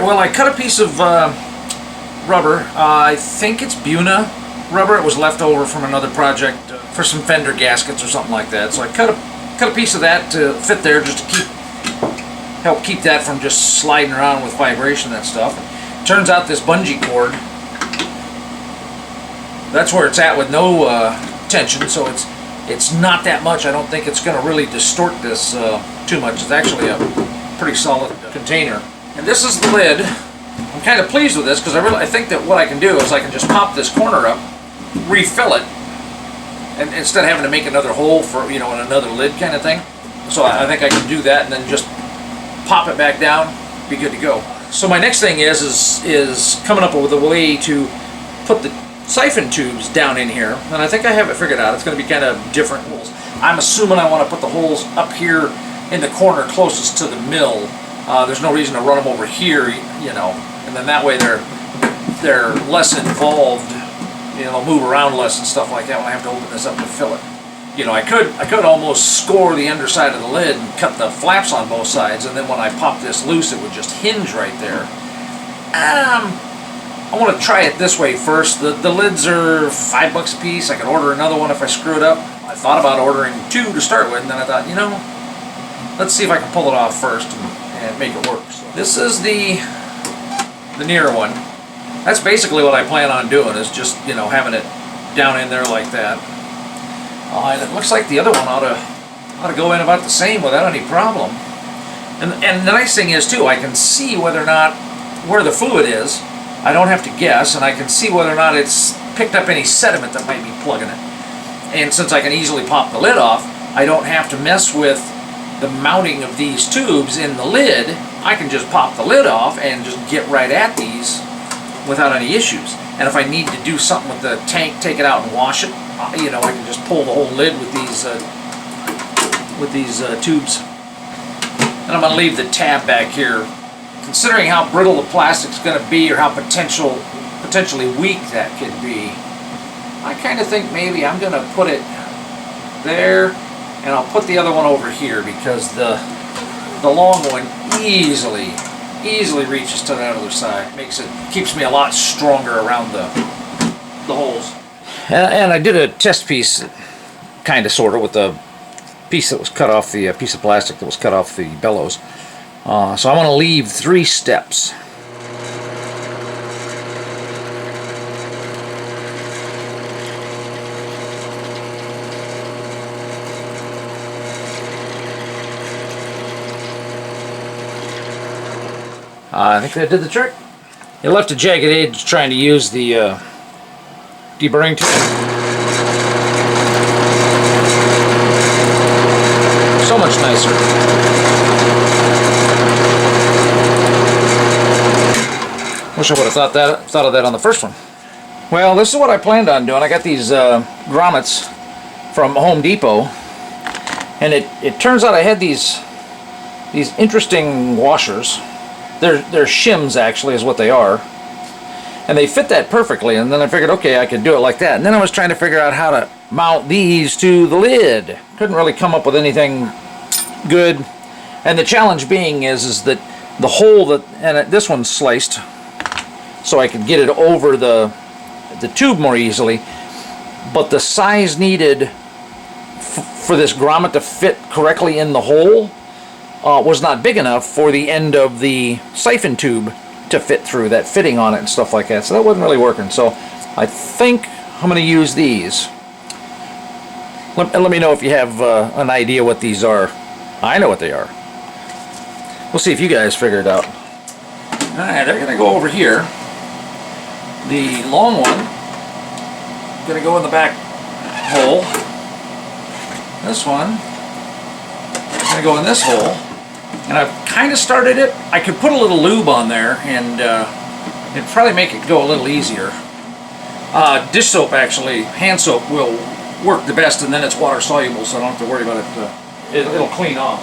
well, I cut a piece of rubber. I think it's Buna rubber. It was left over from another project for some fender gaskets or something like that. So I cut a piece of that to fit there, just to help keep that from just sliding around with vibration and stuff. Turns out this bungee cord, that's where it's at with no tension, so it's not that much. I don't think it's going to really distort this too much. It's actually a pretty solid container. And this is the lid. I'm kind of pleased with this because I think that what I can do is I can just pop this corner up, refill it, and instead of having to make another hole for, you know, another lid kind of thing. So I think I can do that and then just pop it back down, be good to go. So my next thing is coming up with a way to put the siphon tubes down in here, and I think I have it figured out. It's going to be kind of different holes. I'm assuming I want to put the holes up here in the corner closest to the mill. There's no reason to run them over here, you know, and then that way they're less involved. You know, they'll move around less and stuff like that when I have to open this up to fill it. You know, I could almost score the underside of the lid and cut the flaps on both sides, and then when I pop this loose, it would just hinge right there. I want to try it this way first. The lids are $5 a piece. I could order another one if I screw it up. I thought about ordering 2 to start with, and then I thought, you know, let's see if I can pull it off first and make it work. So this is the nearer one. That's basically what I plan on doing, is just, you know, having it down in there like that. And it looks like the other one ought to go in about the same without any problem. And the nice thing is, too, I can see whether or not where the fluid is. I don't have to guess, and I can see whether or not it's picked up any sediment that might be plugging it. And since I can easily pop the lid off, I don't have to mess with the mounting of these tubes in the lid. I can just pop the lid off and just get right at these without any issues. And if I need to do something with the tank, take it out and wash it, you know, I can just pull the whole lid with these tubes. And I'm going to leave the tab back here. Considering how brittle the plastic's going to be, or how potentially weak that could be, I kind of think maybe I'm going to put it there, and I'll put the other one over here, because the long one easily reaches to that other side. Keeps me a lot stronger around the holes. And I did a test piece, kind of, sort of, with the piece that was cut off, the piece of plastic that was cut off the bellows. So I want to leave 3 steps. I think that did the trick. You left a jagged edge trying to use the deburring tool. So much nicer. Wish I would have thought of that on the first one. Well, this is what I planned on doing. I got these grommets from Home Depot, and it turns out I had these interesting washers. They're shims, actually, is what they are, and they fit that perfectly. And then I figured, okay, I could do it like that. And then I was trying to figure out how to mount these to the lid. Couldn't really come up with anything good. And the challenge being is that the hole this one's sliced, so I could get it over the tube more easily, but the size needed for this grommet to fit correctly in the hole was not big enough for the end of the siphon tube to fit through, that fitting on it and stuff like that. So that wasn't really working. So I think I'm going to use these. Let me know if you have an idea what these are. I know what they are. We'll see if you guys figure it out. Alright, they're going to go over here. The long one going to go in the back hole. This one going to go in this hole. And I've kind of started it. I could put a little lube on there, and it'd probably make it go a little easier. Dish soap, actually, hand soap, will work the best, and then it's water soluble, so I don't have to worry about it. It'll clean off.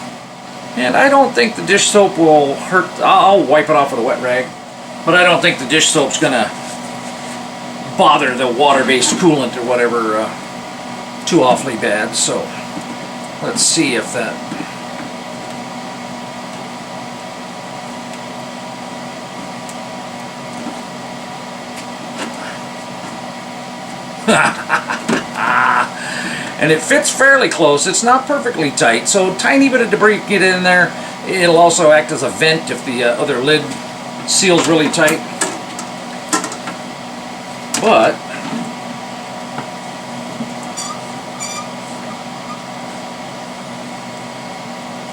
And I don't think the dish soap will hurt. I'll wipe it off with a wet rag, but I don't think the dish soap's going to bother the water-based coolant or whatever too awfully bad. So let's see if that... And it fits fairly close. It's not perfectly tight, so tiny bit of debris can get in there. It'll also act as a vent if the other lid seals really tight. But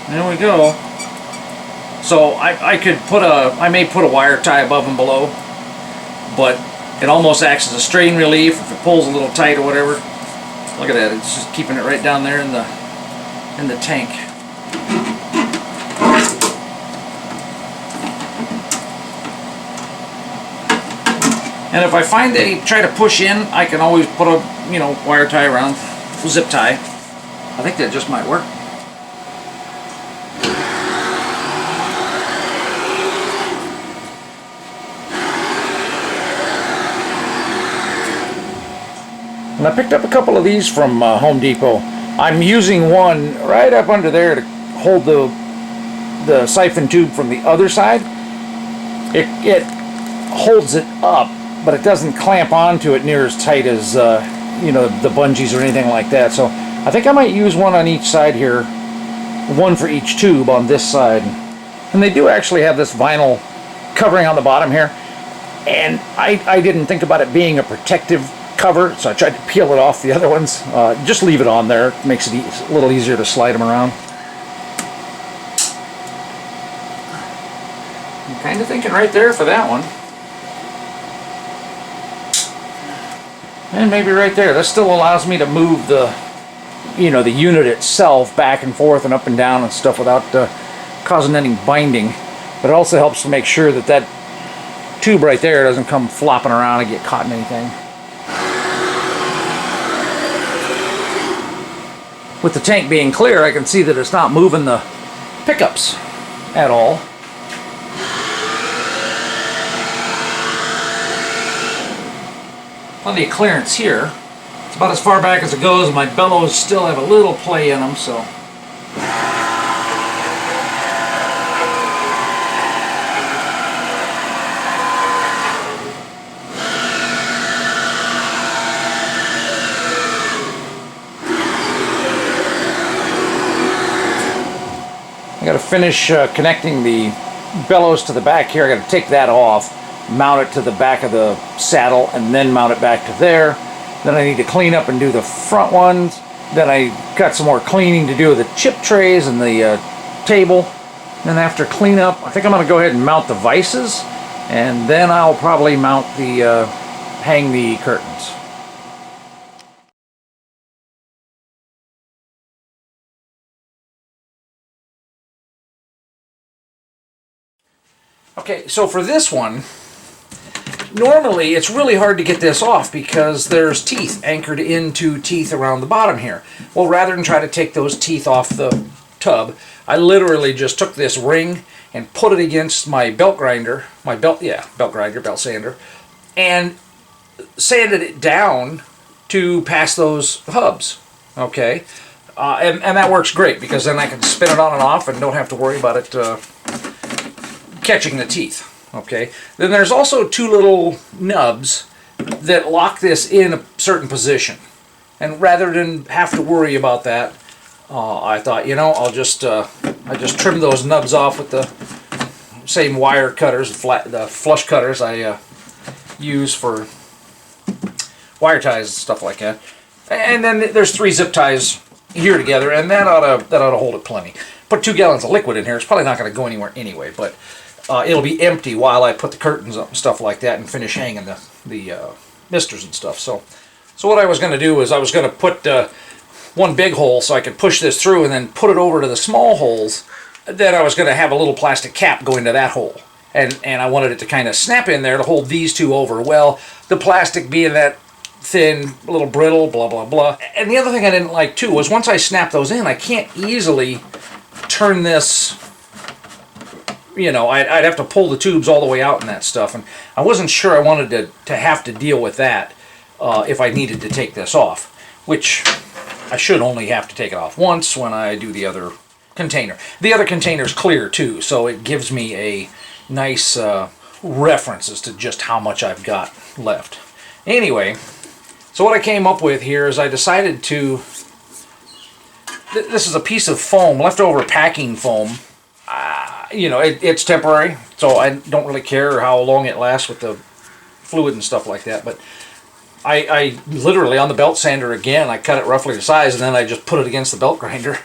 there we go. So I may put a wire tie above and below, but it almost acts as a strain relief if it pulls a little tight or whatever. Look at that, it's just keeping it right down there in the tank. And if I find they try to push in, I can always put a, wire tie around, zip tie. I think that just might work. And I picked up a couple of these from Home Depot. I'm using one right up under there to hold the siphon tube from the other side. It holds it up, but it doesn't clamp onto it near as tight as the bungees or anything like that. So I think I might use one on each side here, one for each tube on this side. And they do actually have this vinyl covering on the bottom here, and I didn't think about it being a protective cover, so I tried to peel it off the other ones. Just leave it on there. It makes it a little easier to slide them around. I'm kind of thinking right there for that one. And maybe right there. That still allows me to move the unit itself back and forth and up and down and stuff without causing any binding. But it also helps to make sure that that tube right there doesn't come flopping around and get caught in anything. With the tank being clear, I can see that it's not moving the pickups at all. Plenty of clearance here. It's about as far back as it goes. My bellows still have a little play in them, so. I got to finish connecting the bellows to the back here. I got to take that off, mount it to the back of the saddle, and then mount it back to there. Then I need to clean up and do the front ones. Then I got some more cleaning to do with the chip trays and the table. Then after cleanup, I think I'm going to go ahead and mount the vices, and then I'll probably mount the hang the curtains. Okay, so for this one, normally it's really hard to get this off because there's teeth anchored into teeth around the bottom here. Well, rather than try to take those teeth off the tub, I literally just took this ring and put it against my belt grinder, belt sander, and sanded it down to pass those hubs. Okay, and that works great because then I can spin it on and off and don't have to worry about it catching the teeth. Okay, then there's also two little nubs that lock this in a certain position, and rather than have to worry about that, I thought, I just trimmed those nubs off with the same wire cutters, the flush cutters I use for wire ties and stuff like that. And then there's 3 zip ties here together, and that ought to hold it plenty. Put 2 gallons of liquid in here. It's probably not going to go anywhere anyway, but it'll be empty while I put the curtains up and stuff like that and finish hanging the misters and stuff. So what I was going to do is I was going to put one big hole so I could push this through and then put it over to the small holes. Then I was going to have a little plastic cap go into that hole. And I wanted it to kind of snap in there to hold these two over. Well, the plastic being that thin, a little brittle, blah, blah, blah. And the other thing I didn't like too was once I snap those in, I can't easily turn this, I'd have to pull the tubes all the way out and that stuff. And I wasn't sure I wanted to have to deal with that if I needed to take this off, which I should only have to take it off once when I do the other container. The other container's clear too, so it gives me a nice reference as to just how much I've got left. Anyway, So what I came up with here is I decided to, this is a piece of foam, leftover packing foam. You know, it's temporary, so I don't really care how long it lasts with the fluid and stuff like that, but I literally, on the belt sander again, I cut it roughly to size, and then I just put it against the belt grinder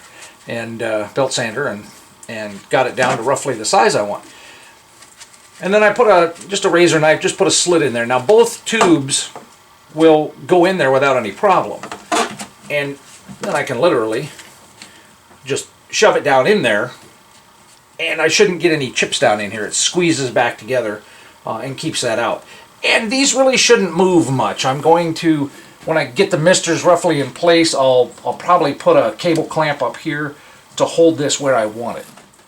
and belt sander and got it down to roughly the size I want. And then I put just a razor knife, just put a slit in there. Now both tubes will go in there without any problem. And then I can literally just shove it down in there, and I shouldn't get any chips down in here. It squeezes back together and keeps that out. And these really shouldn't move much. I'm going to, when I get the misters roughly in place, I'll probably put a cable clamp up here to hold this where I want it.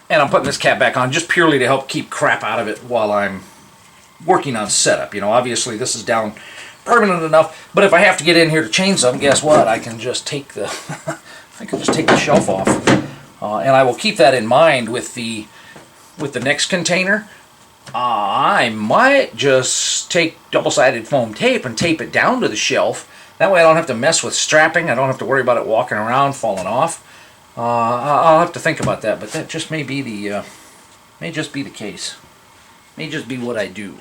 And I'm putting this cap back on just purely to help keep crap out of it while I'm working on setup. You know, obviously this is down permanent enough, but if I have to get in here to change something, guess what? I can just take the I can just take the shelf off, and I will keep that in mind with the next container. I might just take double-sided foam tape and tape it down to the shelf. That way I don't have to mess with strapping. I don't have to worry about it walking around, falling off. I'll have to think about that, but that just may be the case. May just be what I do.